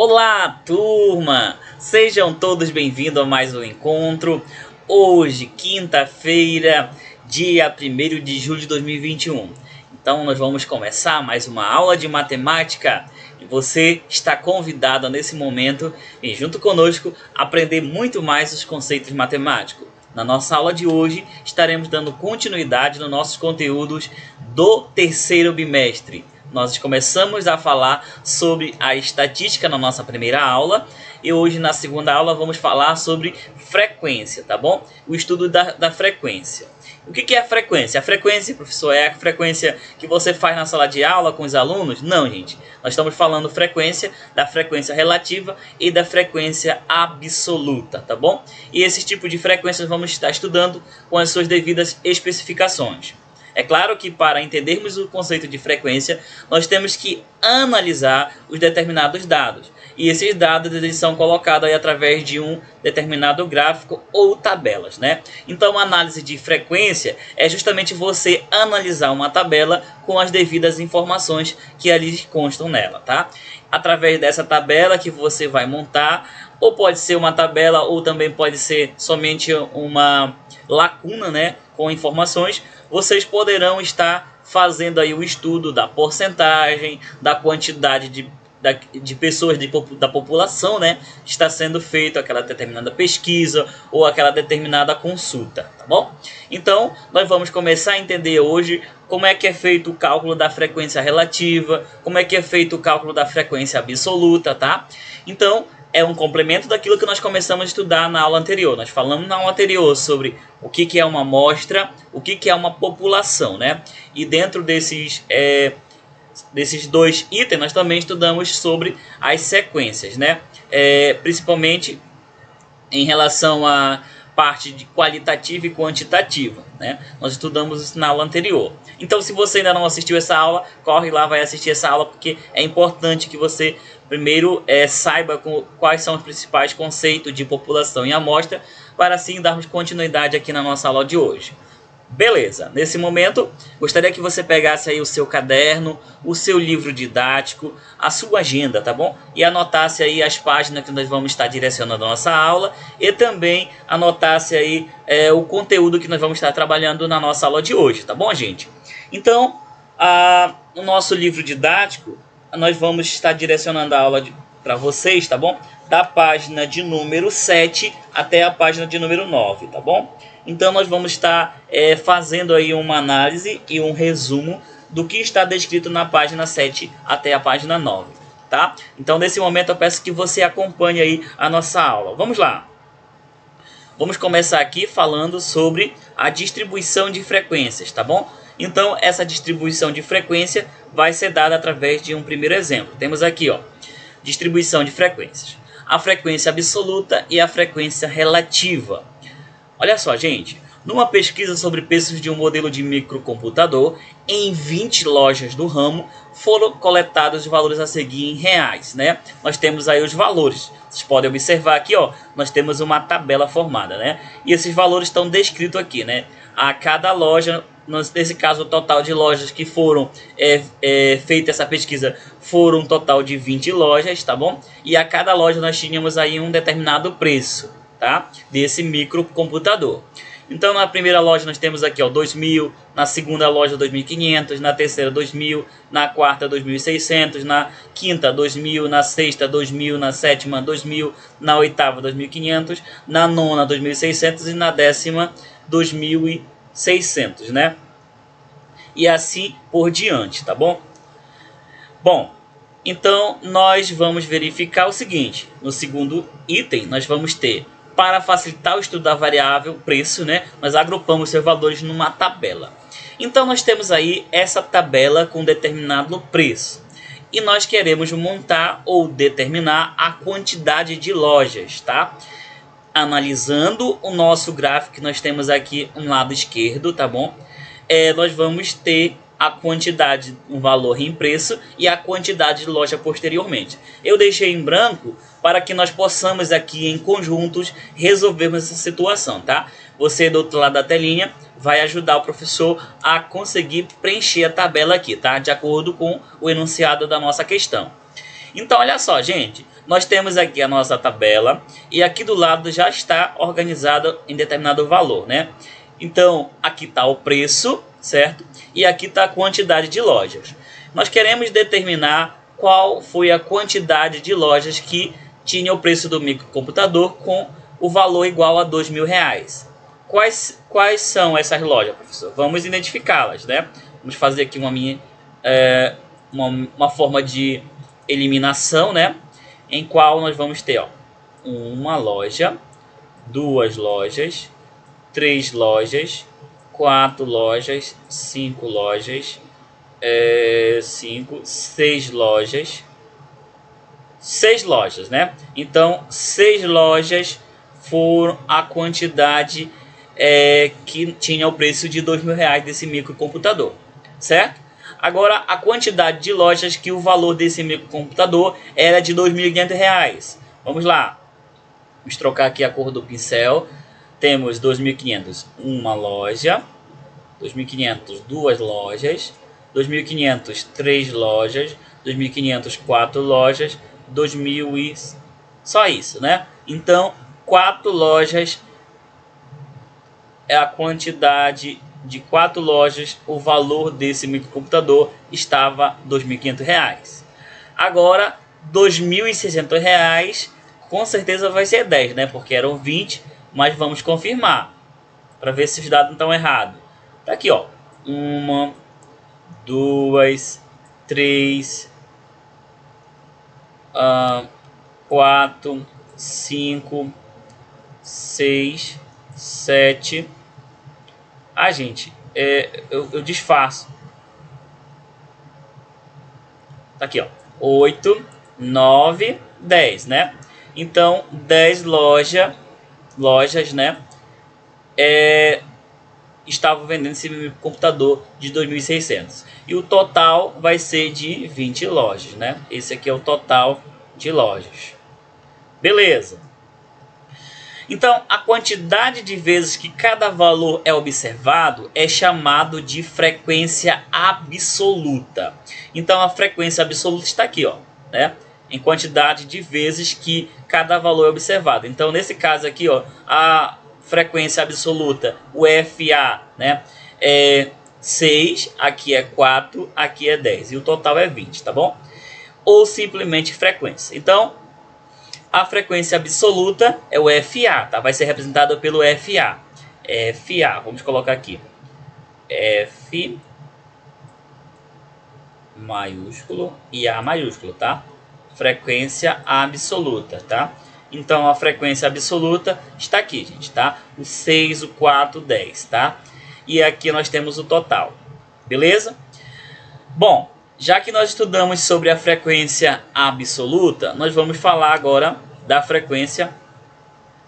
Olá, turma! Sejam todos bem-vindos a mais um encontro. Hoje, quinta-feira, dia 1º de julho de 2021. Então, nós vamos começar mais uma aula de matemática. E você está convidado nesse momento e junto conosco aprender muito mais os conceitos matemáticos. Na nossa aula de hoje, estaremos dando continuidade nos nossos conteúdos do terceiro bimestre. Nós começamos a falar sobre a estatística na nossa primeira aula e hoje na segunda aula vamos falar sobre frequência, tá bom? O estudo da frequência. O que é a frequência? A frequência, professor, é a frequência que você faz na sala de aula com os alunos? Não, gente. Nós estamos falando da frequência relativa e da frequência absoluta, tá bom? E esse tipo de frequências vamos estar estudando com as suas devidas especificações. É claro que para entendermos o conceito de frequência, nós temos que analisar os determinados dados. E esses dados eles são colocados aí através de um determinado gráfico ou tabelas, né? Então, a análise de frequência é justamente você analisar uma tabela com as devidas informações que ali constam nela, tá? Através dessa tabela que você vai montar, ou pode ser uma tabela, ou também pode ser somente uma lacuna, né, com informações, vocês poderão estar fazendo aí o estudo da porcentagem, da quantidade de pessoas da população, né, que está sendo feita aquela determinada pesquisa ou aquela determinada consulta, tá bom? Então, nós vamos começar a entender hoje como é que é feito o cálculo da frequência relativa, como é que é feito o cálculo da frequência absoluta, tá? Então, é um complemento daquilo que nós começamos a estudar na aula anterior. Nós falamos na aula anterior sobre o que é uma amostra, o que é uma população, né? E dentro desses dois itens, nós também estudamos sobre as sequências, né? Principalmente em relação à parte de qualitativa e quantitativa, né? Nós estudamos isso na aula anterior. Então, se você ainda não assistiu essa aula, corre lá, vai assistir essa aula, porque é importante que você primeiro saiba quais são os principais conceitos de população e amostra, para assim darmos continuidade aqui na nossa aula de hoje. Beleza, nesse momento, gostaria que você pegasse aí o seu caderno, o seu livro didático, a sua agenda, tá bom? E anotasse aí as páginas que nós vamos estar direcionando a nossa aula e também anotasse aí o conteúdo que nós vamos estar trabalhando na nossa aula de hoje, tá bom, gente? Então, no nosso livro didático, nós vamos estar direcionando a aula para vocês, tá bom? Da página de número 7 até a página de número 9, tá bom? Então, nós vamos estar fazendo aí uma análise e um resumo do que está descrito na página 7 até a página 9, tá? Então, nesse momento, eu peço que você acompanhe aí a nossa aula. Vamos lá! Vamos começar aqui falando sobre a distribuição de frequências, tá bom? Então, essa distribuição de frequência vai ser dada através de um primeiro exemplo. Temos aqui, ó, distribuição de frequências. A frequência absoluta e a frequência relativa. Olha só, gente, numa pesquisa sobre preços de um modelo de microcomputador, em 20 lojas do ramo, foram coletados os valores a seguir em reais, né? Nós temos aí os valores. Vocês podem observar aqui, ó, nós temos uma tabela formada, né? E esses valores estão descritos aqui, né? A cada loja, nesse caso o total de lojas que foram feita essa pesquisa foram um total de 20 lojas, tá bom? E a cada loja nós tínhamos aí um determinado preço, tá? Desse microcomputador. Então, na primeira loja nós temos aqui, ó, 2.000, na segunda loja 2.500, na terceira 2.000, na quarta 2.600, na quinta 2.000, na sexta 2.000, na sétima 2.000, na oitava 2.500, na nona 2.600 e na décima 2.600, né? E assim por diante, tá bom? Bom, então nós vamos verificar o seguinte. No segundo item nós vamos ter, para facilitar o estudo da variável preço, né, nós agrupamos seus valores numa tabela. Então nós temos aí essa tabela com determinado preço. E nós queremos montar ou determinar a quantidade de lojas, tá? Analisando o nosso gráfico que nós temos aqui no lado esquerdo, tá bom? Nós vamos ter a quantidade, um valor em preço e a quantidade de loja posteriormente. Eu deixei em branco para que nós possamos aqui em conjuntos resolvermos essa situação, tá? Você do outro lado da telinha vai ajudar o professor a conseguir preencher a tabela aqui, tá? De acordo com o enunciado da nossa questão. Então, olha só, gente. nós temos aqui a nossa tabela e aqui do lado já está organizado em determinado valor, né? Então, aqui está o preço, certo? E aqui está a quantidade de lojas. Nós queremos determinar qual foi a quantidade de lojas que tinha o preço do microcomputador com o valor igual a R$2.000. Quais são essas lojas, professor? Vamos identificá-las, né? Vamos fazer aqui uma forma de eliminação, né? Em qual nós vamos ter, ó, uma loja, duas lojas, 3 lojas, 4 lojas, 5 lojas, 6 lojas, 6 lojas, né? Então, 6 lojas foram a quantidade que tinha o preço de R$2.000 desse microcomputador, certo? Agora, a quantidade de lojas que o valor desse microcomputador era de R$2.500. Vamos lá. Vamos trocar aqui a cor do pincel. Temos 2.500 uma loja, 2.500 duas lojas, 2.500 3 lojas, 2.500 4 lojas, 2.000 e só isso, né? Então, 4 lojas é a quantidade de 4 lojas, o valor desse microcomputador estava R$2.500. Agora, R$2.600 com certeza vai ser 10, né? Porque eram 20, mas vamos confirmar para ver se os dados não estão errados. Tá aqui, ó. 1, 2, 3, 4, 5, 6, 7. Gente, eu disfarço. Tá aqui, ó. 8, 9, 10, né? Então, 10 lojas, né? Estavam vendendo esse computador de 2.600. E o total vai ser de 20 lojas, né? Esse aqui é o total de lojas. Beleza. Então, a quantidade de vezes que cada valor é observado é chamado de frequência absoluta. Então, a frequência absoluta está aqui, ó, né? Em quantidade de vezes que cada valor é observado. Então, nesse caso aqui, ó, a frequência absoluta, o FA, né, é 6, aqui é 4, aqui é 10. E o total é 20, tá bom? Ou simplesmente frequência. Então, a frequência absoluta é o FA, tá? Vai ser representado pelo FA. FA, vamos colocar aqui. F maiúsculo e A maiúsculo, tá? Frequência absoluta, tá? Então, a frequência absoluta está aqui, gente, tá? O 6, o 4, o 10, tá? E aqui nós temos o total, beleza? Bom, já que nós estudamos sobre a frequência absoluta, nós vamos falar agora da frequência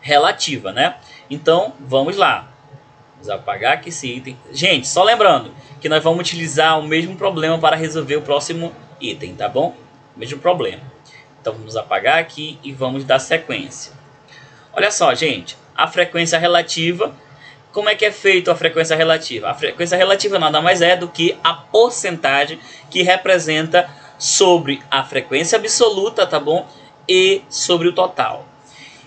relativa, né? Então, vamos lá. Vamos apagar aqui esse item. Gente, só lembrando que nós vamos utilizar o mesmo problema para resolver o próximo item, tá bom? Mesmo problema. Então, vamos apagar aqui e vamos dar sequência. Olha só, gente. A frequência relativa. Como é que é feito a frequência relativa? A frequência relativa nada mais é do que a porcentagem que representa sobre a frequência absoluta, tá bom? E sobre o total.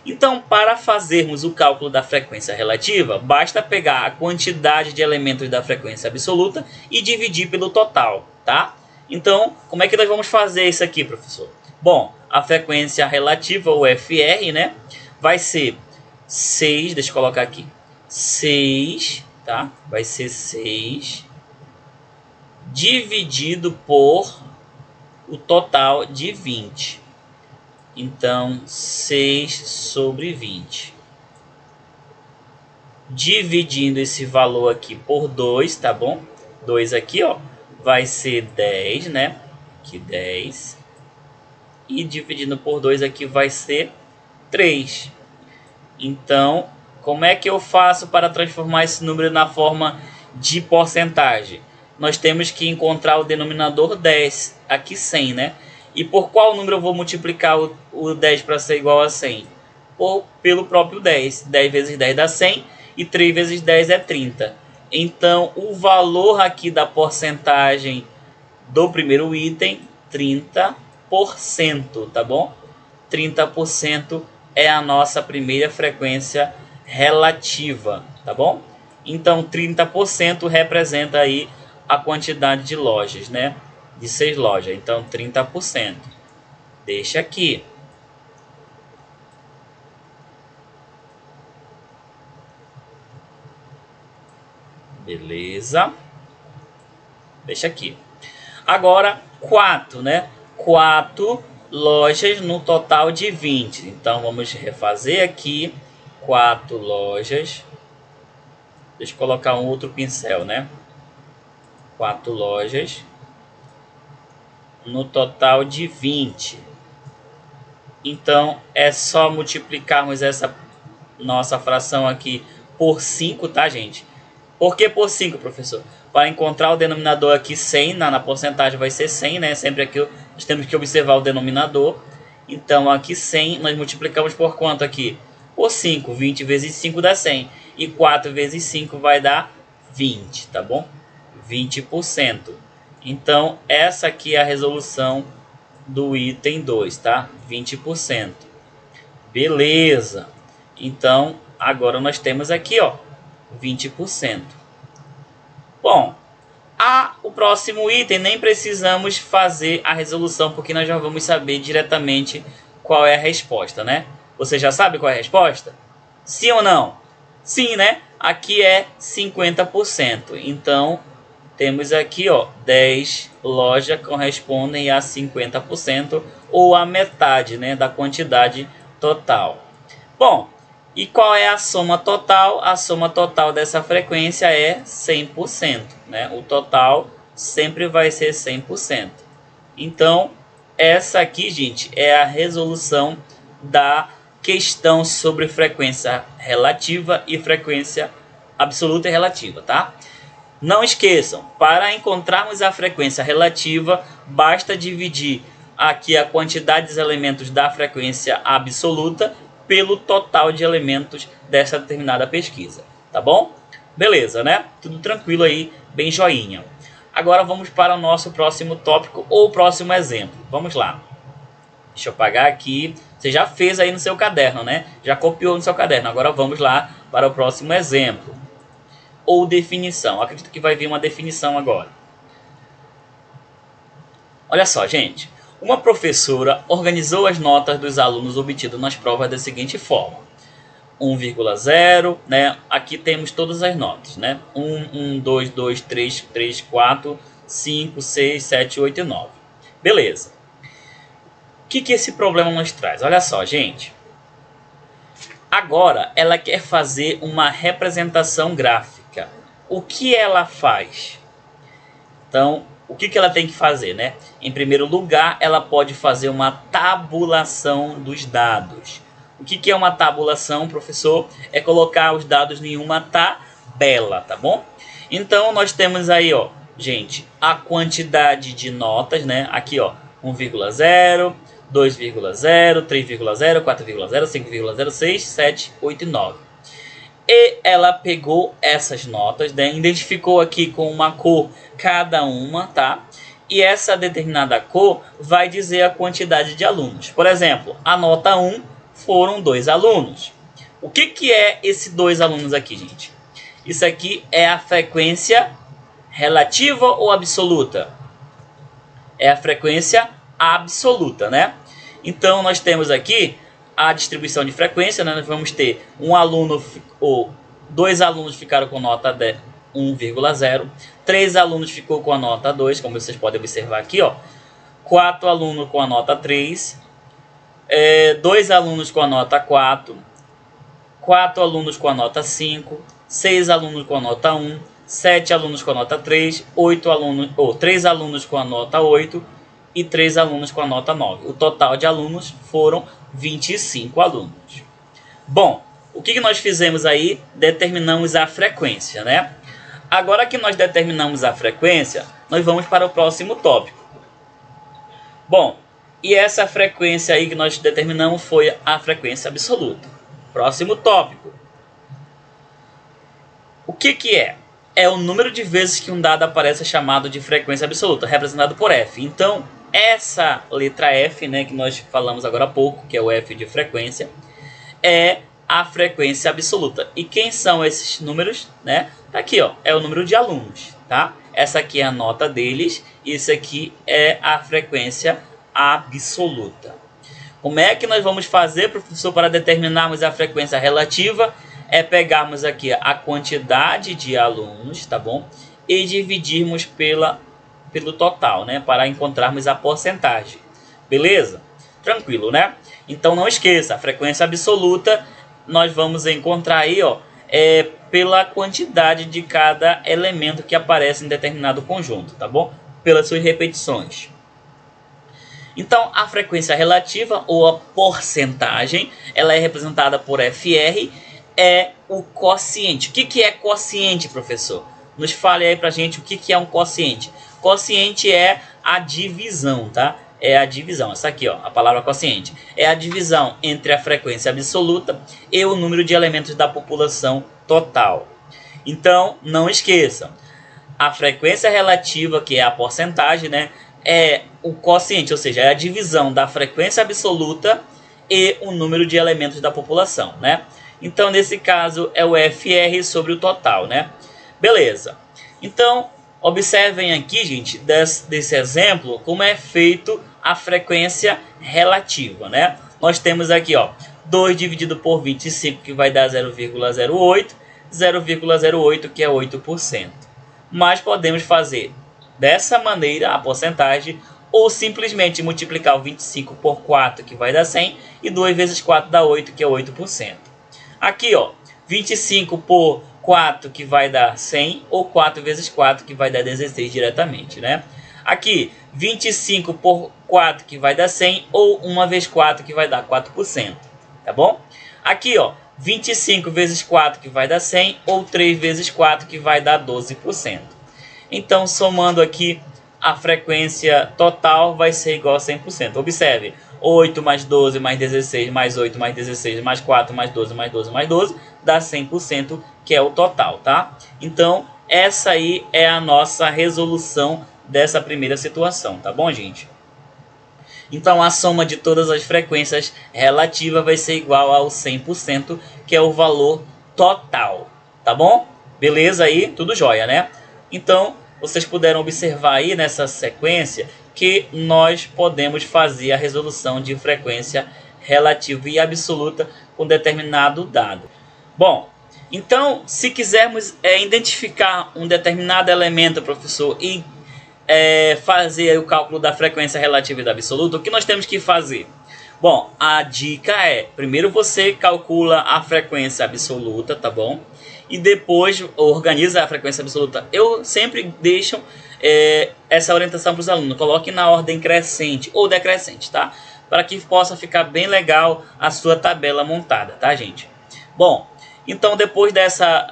Então, para fazermos o cálculo da frequência relativa, basta pegar a quantidade de elementos da frequência absoluta e dividir pelo total, tá? Então, como é que nós vamos fazer isso aqui, professor? Bom, a frequência relativa, o FR, né? Vai ser 6, deixa eu colocar aqui. 6, tá? Vai ser 6 dividido por o total de 20. Então, 6 sobre 20. Dividindo esse valor aqui por 2, tá bom? 2 aqui, ó, vai ser 10, né? Aqui 10. E dividindo por 2 aqui vai ser 3. Então, como é que eu faço para transformar esse número na forma de porcentagem? Nós temos que encontrar o denominador 10, aqui 100, né? E por qual número eu vou multiplicar o 10 para ser igual a 100? Pelo próprio 10. 10 vezes 10 dá 100 e 3 vezes 10 é 30. Então, o valor aqui da porcentagem do primeiro item, 30%, tá bom? 30% é a nossa primeira frequência relativa, tá bom? Então 30% representa aí a quantidade de lojas, né? De 6 lojas, então 30%. Deixa aqui. Beleza? Deixa aqui. Agora 4, né? 4 lojas no total de 20. Então vamos refazer aqui 4 lojas. Deixa eu colocar um outro pincel, né? 4 lojas no total de 20. Então é só multiplicarmos essa nossa fração aqui por 5, tá, gente? Por que por 5, professor? Para encontrar o denominador aqui 100, na porcentagem vai ser 100, né? Sempre aqui nós temos que observar o denominador. Então aqui 100 nós multiplicamos por quanto aqui? Por 5. 20 vezes 5 dá 100. E 4 vezes 5 vai dar 20, tá bom? 20%. Então essa aqui é a resolução do item 2, tá? 20%. Beleza. Então agora nós temos aqui, ó, 20%. Bom, o próximo item nem precisamos fazer a resolução, porque nós já vamos saber diretamente qual é a resposta, né? Você já sabe qual é a resposta? Sim ou não? Sim, né? Aqui é 50%. Então, temos aqui, ó, 10 lojas correspondem a 50%, ou a metade, né, da quantidade total. Bom, e qual é a soma total? A soma total dessa frequência é 100%, né? O total sempre vai ser 100%. Então, essa aqui, gente, é a resolução da questão sobre frequência relativa e frequência absoluta e relativa, tá? Não esqueçam, para encontrarmos a frequência relativa, basta dividir aqui a quantidade de elementos da frequência absoluta pelo total de elementos dessa determinada pesquisa, tá bom? Beleza, né? Tudo tranquilo aí, bem joinha. Agora vamos para o nosso próximo tópico ou próximo exemplo. Vamos lá. Deixa eu apagar aqui. Você já fez aí no seu caderno, né? Já copiou no seu caderno. Agora vamos lá para o próximo exemplo. Ou definição. Acredito que vai vir uma definição agora. Olha só, gente. Uma professora organizou as notas dos alunos obtidos nas provas da seguinte forma: 1,0, né? Aqui temos todas as notas, né? 1, 2, 2, 3, 3, 4, 5, 6, 7, 8 e 9. Beleza. O que esse problema nos traz? Olha só, gente. Agora ela quer fazer uma representação gráfica. O que ela faz? Então, o que ela tem que fazer, né? Em primeiro lugar, ela pode fazer uma tabulação dos dados. O que é uma tabulação, professor? É colocar os dados em uma tabela, tá bom? Então, nós temos aí, ó, gente, a quantidade de notas, né? Aqui, ó, 1,0, 2,0, 3,0, 4,0, 5,0, 6, 7, 8 e 9. E ela pegou essas notas, né, identificou aqui com uma cor cada uma, tá? E essa determinada cor vai dizer a quantidade de alunos. Por exemplo, a nota 1 foram 2 alunos. O que é esse 2 alunos aqui, gente? Isso aqui é a frequência relativa ou absoluta? É a frequência absoluta, né? Então, nós temos aqui a distribuição de frequência, né? Nós vamos ter um aluno ou 2 alunos ficaram com nota 1,0, 3 alunos ficou com a nota 2, como vocês podem observar aqui, ó. 4 alunos com a nota 3, 2 alunos com a nota 4, 4 alunos com a nota 5, 6 alunos com a nota 1, 7 alunos com a nota 3, 8 alunos, ou 3 alunos com a nota 8 e 3 alunos com a nota 9. O total de alunos foram 25 alunos. Bom, o que nós fizemos aí? Determinamos a frequência, né? Agora que nós determinamos a frequência, nós vamos para o próximo tópico. Bom, e essa frequência aí que nós determinamos foi a frequência absoluta. Próximo tópico. O que é? É o número de vezes que um dado aparece chamado de frequência absoluta, representado por F. Então, essa letra F, né, que nós falamos agora há pouco, que é o F de frequência, é a frequência absoluta. E quem são esses números, né? Aqui, ó, é o número de alunos, tá? Essa aqui é a nota deles, e isso aqui é a frequência absoluta. Como é que nós vamos fazer, professor, para determinarmos a frequência relativa? É pegarmos aqui a quantidade de alunos, tá bom? E dividirmos pelo total, né? Para encontrarmos a porcentagem. Beleza? Tranquilo, né? Então não esqueça, a frequência absoluta nós vamos encontrar aí, ó, pela quantidade de cada elemento que aparece em determinado conjunto, tá bom? Pelas suas repetições. Então, a frequência relativa, ou a porcentagem, ela é representada por FR, é o quociente. O que é quociente, professor? Nos fale aí pra gente o que é um quociente. Quociente é a divisão, tá? É a divisão, essa aqui, ó, a palavra quociente. É a divisão entre a frequência absoluta e o número de elementos da população total. Então, não esqueçam, a frequência relativa, que é a porcentagem, né, é o quociente, ou seja, é a divisão da frequência absoluta e o número de elementos da população, né? Então, nesse caso, é o FR sobre o total, né? Beleza. Então, observem aqui, gente, desse exemplo, como é feito a frequência relativa, né? Nós temos aqui, ó, 2 dividido por 25, que vai dar 0,08, 0,08, que é 8%. Mas podemos fazer dessa maneira a porcentagem, ou simplesmente multiplicar o 25 por 4, que vai dar 100, e 2 vezes 4 dá 8, que é 8%. Aqui, ó, 25 por 4, que vai dar 100, ou 4 vezes 4, que vai dar 16 diretamente, né? Aqui, 25 por 4, que vai dar 100, ou 1 vezes 4, que vai dar 4%, tá bom? Aqui, ó, 25 vezes 4, que vai dar 100, ou 3 vezes 4, que vai dar 12%. Então, somando aqui, a frequência total vai ser igual a 100%. Observe, 8 mais 12 mais 16 mais 8 mais 16 mais 4 mais 12 mais 12 mais 12 dá 100%, que é o total, tá? Então, essa aí é a nossa resolução dessa primeira situação, tá bom, gente? Então, a soma de todas as frequências relativas vai ser igual ao 100%, que é o valor total, tá bom? Beleza aí? Tudo jóia, né? Então, vocês puderam observar aí nessa sequência que nós podemos fazer a resolução de frequência relativa e absoluta com determinado dado. Bom, então, se quisermos identificar um determinado elemento, professor, e fazer o cálculo da frequência relativa e da absoluta, o que nós temos que fazer? Bom, a dica é, primeiro você calcula a frequência absoluta, tá bom? E depois organiza a frequência absoluta. Eu sempre deixo essa orientação para os alunos. Coloque na ordem crescente ou decrescente, tá? Para que possa ficar bem legal a sua tabela montada, tá, gente? Bom, então depois dessa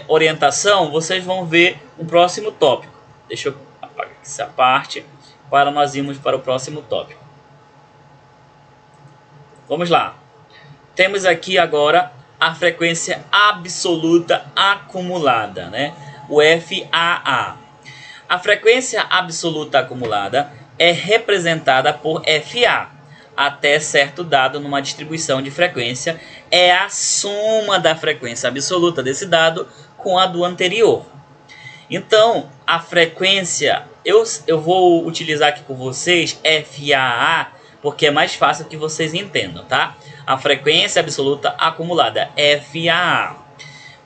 orientação, vocês vão ver um próximo tópico. Deixa eu apagar essa parte para nós irmos para o próximo tópico. Vamos lá. Temos aqui agora a frequência absoluta acumulada, né? O FAA. A frequência absoluta acumulada é representada por FA. Até certo dado numa distribuição de frequência é a soma da frequência absoluta desse dado com a do anterior. Então, a frequência, eu vou utilizar aqui com vocês FAA, porque é mais fácil que vocês entendam, tá? A frequência absoluta acumulada, FAA.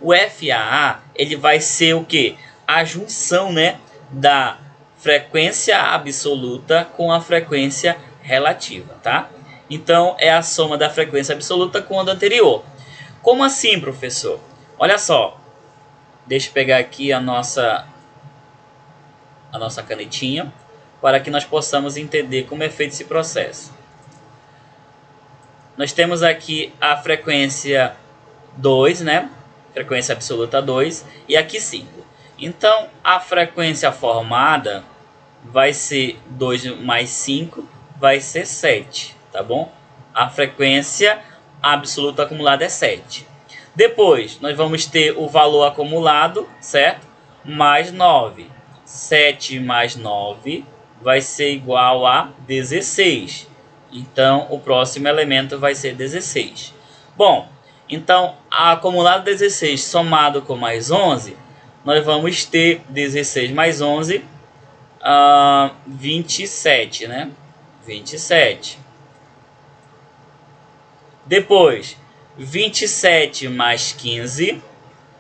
O FAA, ele vai ser o quê? A junção, né, da frequência absoluta com a frequência relativa, tá? Então, é a soma da frequência absoluta com a do anterior. Como assim, professor? Olha só. Deixa eu pegar aqui a nossa canetinha, para que nós possamos entender como é feito esse processo. Nós temos aqui a frequência 2, né? Frequência absoluta 2, e aqui 5. Então, a frequência formada vai ser 2 mais 5, vai ser 7, tá bom? A frequência absoluta acumulada é 7. Depois, nós vamos ter o valor acumulado, certo? Mais 9. 7 mais 9 vai ser igual a 16. Então, o próximo elemento vai ser 16. Bom, então, a acumulado 16 somado com mais 11, nós vamos ter 16 mais 11, 27, né? 27. Depois, 27 mais 15,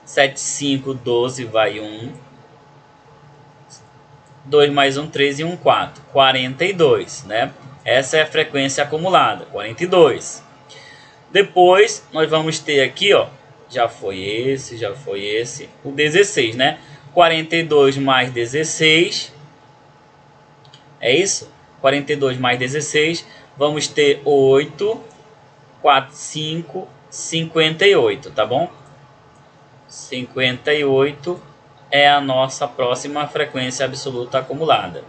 7, 5, 12, vai 1. 2 mais 1, 3 e 1, 4. 42, né? Essa é a frequência acumulada, 42. Depois, nós vamos ter aqui, ó, já foi esse, o 16, né? 42 mais 16, é isso? 42 mais 16, vamos ter 8, 4, 5, 58, tá bom? 58 é a nossa próxima frequência absoluta acumulada.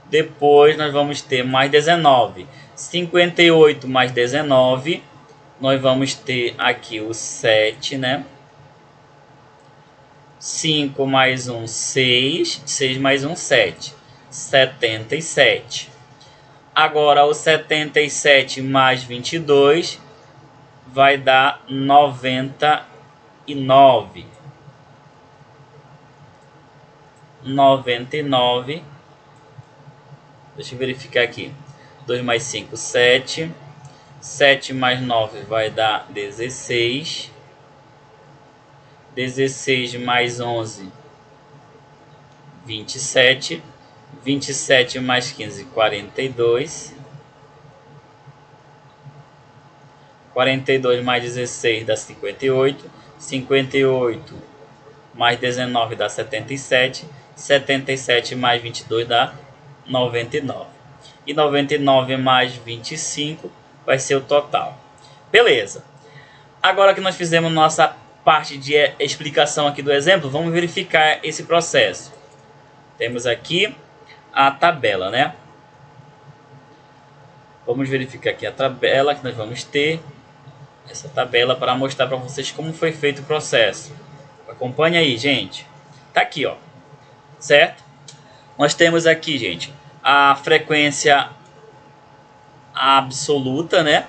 Depois nós vamos ter mais 19. 58 mais 19, nós vamos ter aqui o 7, né? 5 mais 1, 6. 6 mais 1, 7. 77. Agora o 77 mais 22 vai dar 99. 99. Deixa eu verificar aqui. 2 mais 5, 7. 7 mais 9 vai dar 16. 16 mais 11, 27. 27 mais 15, 42. 42 mais 16 dá 58. 58 mais 19 dá 77. 77 mais 22 dá 99. E 99 mais 25 vai ser o total. Beleza. Agora que nós fizemos nossa parte de explicação aqui do exemplo, vamos verificar esse processo. Temos aqui a tabela, né? Vamos verificar aqui a tabela que nós vamos ter. Essa tabela para mostrar para vocês como foi feito o processo. Acompanhe aí, gente. Tá aqui, ó. Certo? Nós temos aqui, gente, a frequência absoluta, né?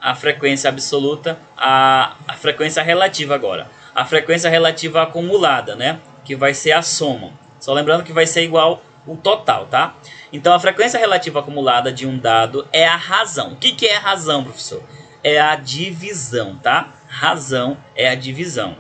A frequência absoluta, a frequência relativa agora. A frequência relativa acumulada, né? Que vai ser a soma. Só lembrando que vai ser igual o total, tá? Então, a frequência relativa acumulada de um dado é a razão. O que é a razão, professor? É a divisão, tá? Razão é a divisão.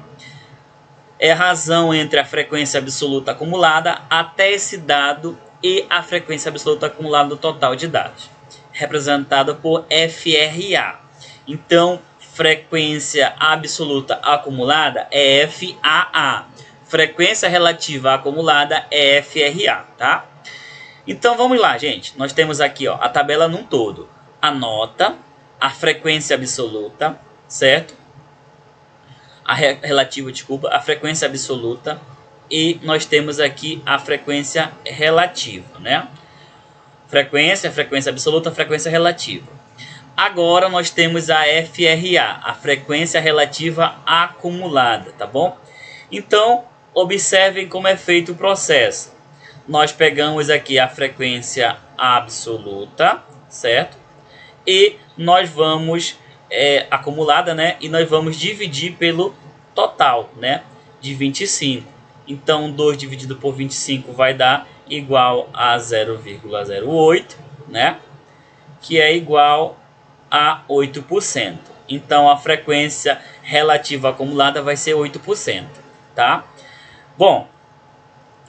É a razão entre a frequência absoluta acumulada até esse dado e a frequência absoluta acumulada do total de dados, representada por FRA. Então, frequência absoluta acumulada é FAA. Frequência relativa acumulada é FRA, tá? Então, vamos lá, gente. Nós temos aqui, ó, a tabela num todo. Anota a frequência absoluta, certo? A frequência absoluta, e nós temos aqui a frequência relativa, né? Frequência absoluta, frequência relativa. Agora nós temos a FRA, a frequência relativa acumulada, tá bom? Então, observem como é feito o processo. Nós pegamos aqui a frequência absoluta, certo? E nós vamos acumulada, né? E nós vamos dividir pelo total, né? De 25. Então, 2 dividido por 25 vai dar igual a 0,08, né? Que é igual a 8%. Então, a frequência relativa acumulada vai ser 8%, tá? Bom,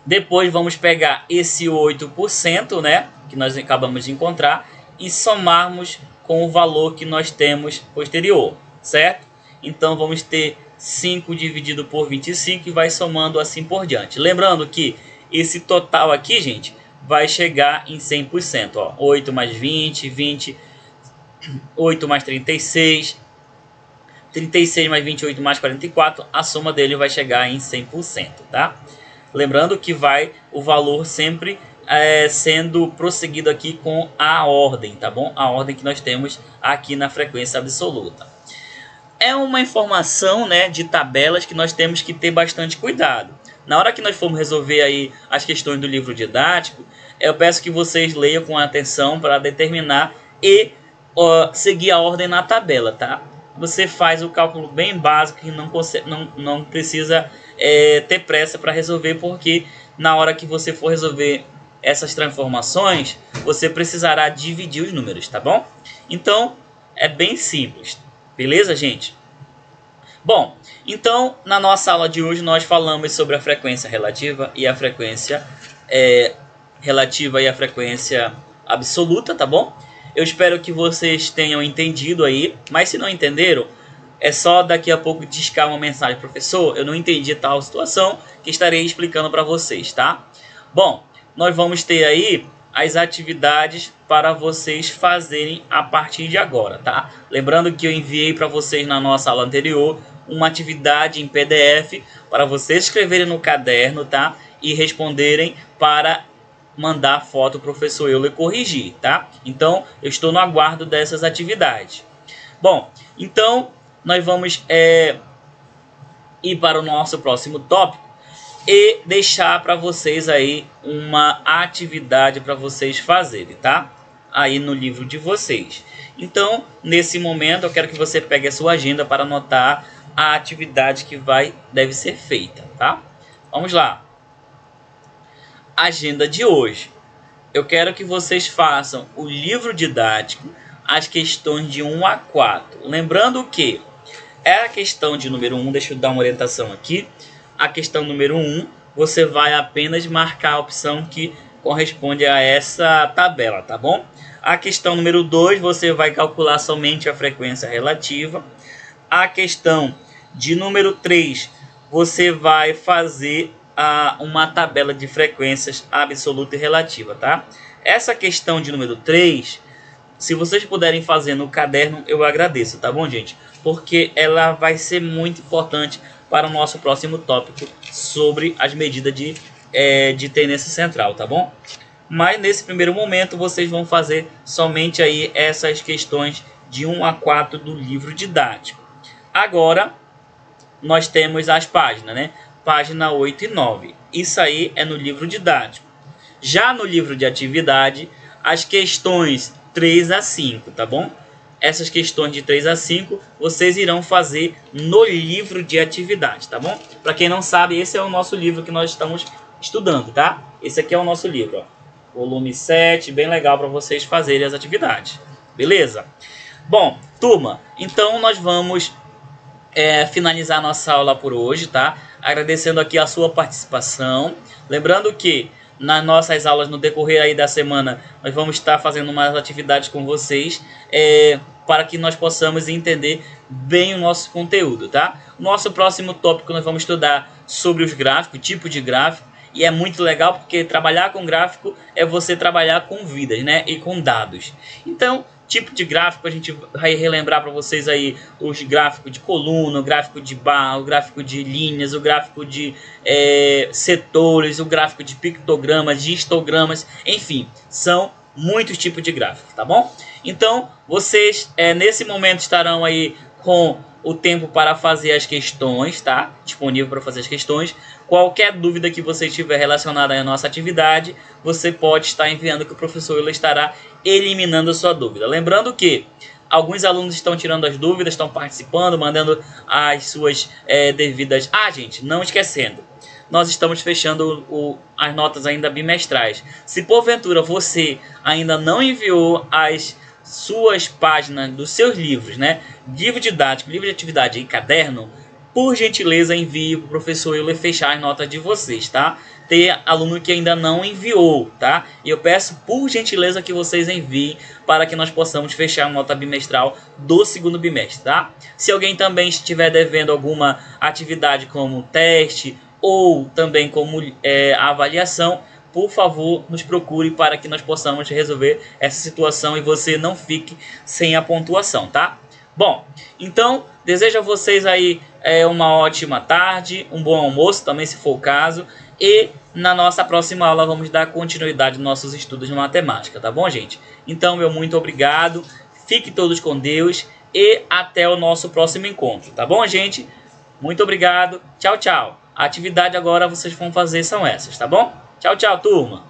depois vamos pegar esse 8%, né? Que nós acabamos de encontrar, e somarmos com o valor que nós temos posterior, certo? Então, vamos ter 5 dividido por 25 e vai somando assim por diante. Lembrando que esse total aqui, gente, vai chegar em 100%. Ó. 8 mais 20, 20, 8 mais 36, 36 mais 28 mais 44, a soma dele vai chegar em 100%, tá? Lembrando que o valor sempre sendo prosseguido aqui com a ordem, tá bom? A ordem que nós temos aqui na frequência absoluta. É uma informação, né, de tabelas que nós temos que ter bastante cuidado. Na hora que nós formos resolver aí as questões do livro didático, eu peço que vocês leiam com atenção para determinar e seguir a ordem na tabela, tá? Você faz o cálculo bem básico e não precisa ter pressa para resolver, porque na hora que você for resolver essas transformações, você precisará dividir os números, tá bom? Então, é bem simples, beleza, gente? Bom, então, na nossa aula de hoje, nós falamos sobre a frequência relativa e a frequência absoluta, tá bom? Eu espero que vocês tenham entendido aí, mas se não entenderam, é só daqui a pouco discar uma mensagem: professor, eu não entendi tal situação, que estarei explicando para vocês, tá? Bom, nós vamos ter aí as atividades para vocês fazerem a partir de agora, tá? Lembrando que eu enviei para vocês na nossa aula anterior uma atividade em PDF para vocês escreverem no caderno, tá? E responderem para mandar foto ao professor Euler corrigir, tá? Então, eu estou no aguardo dessas atividades. Bom, então, nós vamos ir para o nosso próximo tópico e deixar para vocês aí uma atividade para vocês fazerem, tá? Aí no livro de vocês. Então, nesse momento, eu quero que você pegue a sua agenda para anotar a atividade que deve ser feita, tá? Vamos lá. Agenda de hoje. Eu quero que vocês façam o livro didático, as questões de 1 a 4. Lembrando que a questão de número 1, deixa eu dar uma orientação aqui. A questão número 1, você vai apenas marcar a opção que corresponde a essa tabela, tá bom? A questão número 2, você vai calcular somente a frequência relativa. A questão de número 3, você vai fazer uma tabela de frequências absoluta e relativa, tá? Essa questão de número 3, se vocês puderem fazer no caderno, eu agradeço, tá bom, gente? Porque ela vai ser muito importante para o nosso próximo tópico sobre as medidas de tendência central, tá bom? Mas nesse primeiro momento vocês vão fazer somente aí essas questões de 1 a 4 do livro didático. Agora nós temos as páginas, né? Página 8 e 9. Isso aí é no livro didático. Já no livro de atividade, as questões 3 a 5, tá bom? Essas questões de 3 a 5 vocês irão fazer no livro de atividade, tá bom? Para quem não sabe, esse é o nosso livro que nós estamos estudando, tá? Esse aqui é o nosso livro, ó. Volume 7, bem legal para vocês fazerem as atividades, beleza? Bom, turma, então nós vamos finalizar nossa aula por hoje, tá? Agradecendo aqui a sua participação. Lembrando que nas nossas aulas no decorrer aí da semana nós vamos estar fazendo umas atividades com vocês para que nós possamos entender bem o nosso conteúdo, tá? Nosso próximo tópico nós vamos estudar sobre os gráficos, tipo de gráfico, e é muito legal porque trabalhar com gráfico é você trabalhar com vidas, né? E com dados. Então, tipo de gráfico, a gente vai relembrar para vocês aí os gráficos de coluna, o gráfico de barra, o gráfico de linhas, o gráfico de setores, o gráfico de pictogramas, de histogramas, enfim, são muitos tipos de gráficos, tá bom? Então, vocês nesse momento estarão aí com o tempo para fazer as questões, tá? Disponível para fazer as questões. Qualquer dúvida que você tiver relacionada à nossa atividade, você pode estar enviando que o professor Euler estará eliminando a sua dúvida. Lembrando que alguns alunos estão tirando as dúvidas, estão participando, mandando as suas devidas... gente, não esquecendo, nós estamos fechando as notas ainda bimestrais. Se porventura você ainda não enviou as suas páginas dos seus livros, né? Livro didático, livro de atividade e caderno, por gentileza envie para o professor Euler fechar as notas de vocês, tá? Tem aluno que ainda não enviou, tá? E eu peço por gentileza que vocês enviem para que nós possamos fechar a nota bimestral do segundo bimestre, tá? Se alguém também estiver devendo alguma atividade como teste ou também como avaliação, por favor, nos procure para que nós possamos resolver essa situação e você não fique sem a pontuação, tá? Bom, então, desejo a vocês aí uma ótima tarde, um bom almoço também, se for o caso. E na nossa próxima aula vamos dar continuidade aos nossos estudos de matemática, tá bom, gente? Então, meu muito obrigado, fiquem todos com Deus e até o nosso próximo encontro, tá bom, gente? Muito obrigado, tchau, tchau. A atividade agora vocês vão fazer são essas, tá bom? Tchau, tchau, turma!